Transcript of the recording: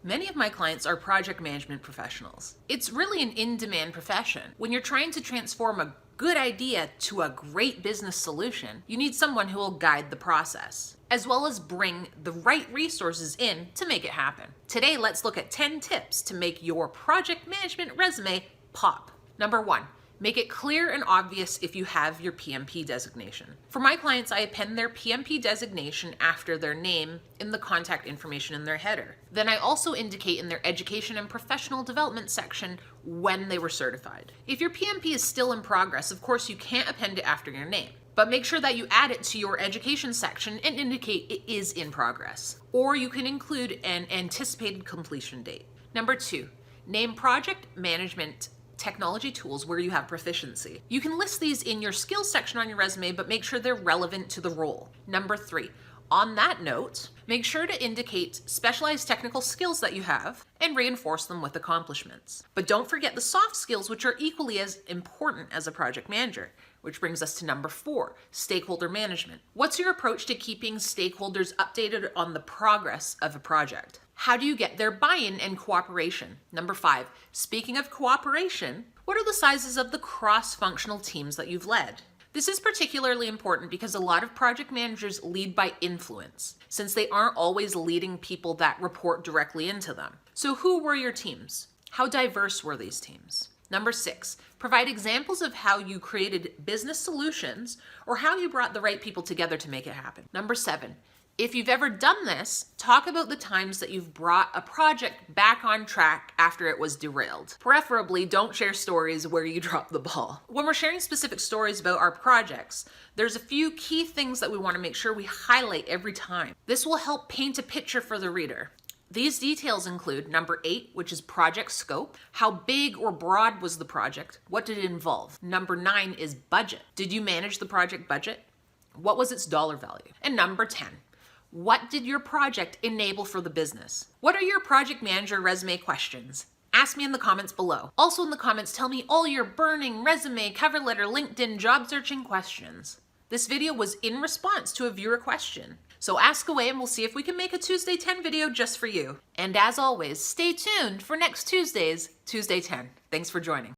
Many of my clients are project management professionals. It's really an in-demand profession. When you're trying to transform a good idea to a great business solution, you need someone who will guide the process, as well as bring the right resources in to make it happen. Today, let's look at 10 tips to make your project management resume pop. Number 1. Make it clear and obvious if you have your PMP designation. For my clients, I append their PMP designation after their name in the contact information in their header. Then I also indicate in their education and professional development section when they were certified. If your PMP is still in progress, of course you can't append it after your name, but make sure that you add it to your education section and indicate it is in progress. Or you can include an anticipated completion date. Number 2, name project management technology tools where you have proficiency. You can list these in your skills section on your resume, but make sure they're relevant to the role. Number 3, on that note, make sure to indicate specialized technical skills that you have and reinforce them with accomplishments. But don't forget the soft skills, which are equally as important as a project manager. Which brings us to number 4, stakeholder management. What's your approach to keeping stakeholders updated on the progress of a project? How do you get their buy-in and cooperation? Number 5, speaking of cooperation, what are the sizes of the cross-functional teams that you've led? This is particularly important because a lot of project managers lead by influence, since they aren't always leading people that report directly into them. So who were your teams? How diverse were these teams? Number 6, provide examples of how you created business solutions or how you brought the right people together to make it happen. Number 7, if you've ever done this, talk about the times that you've brought a project back on track after it was derailed. Preferably, don't share stories where you dropped the ball. When we're sharing specific stories about our projects, there's a few key things that we want to make sure we highlight every time. This will help paint a picture for the reader. These details include number 8, which is project scope. How big or broad was the project? What did it involve? Number 9 is budget. Did you manage the project budget? What was its dollar value? And number 10, what did your project enable for the business? What are your project manager resume questions? Ask me in the comments below. Also in the comments, tell me all your burning resume, cover letter, LinkedIn, job searching questions. This video was in response to a viewer question. So ask away and we'll see if we can make a Tuesday 10 video just for you. And as always, stay tuned for next Tuesday's Tuesday 10. Thanks for joining.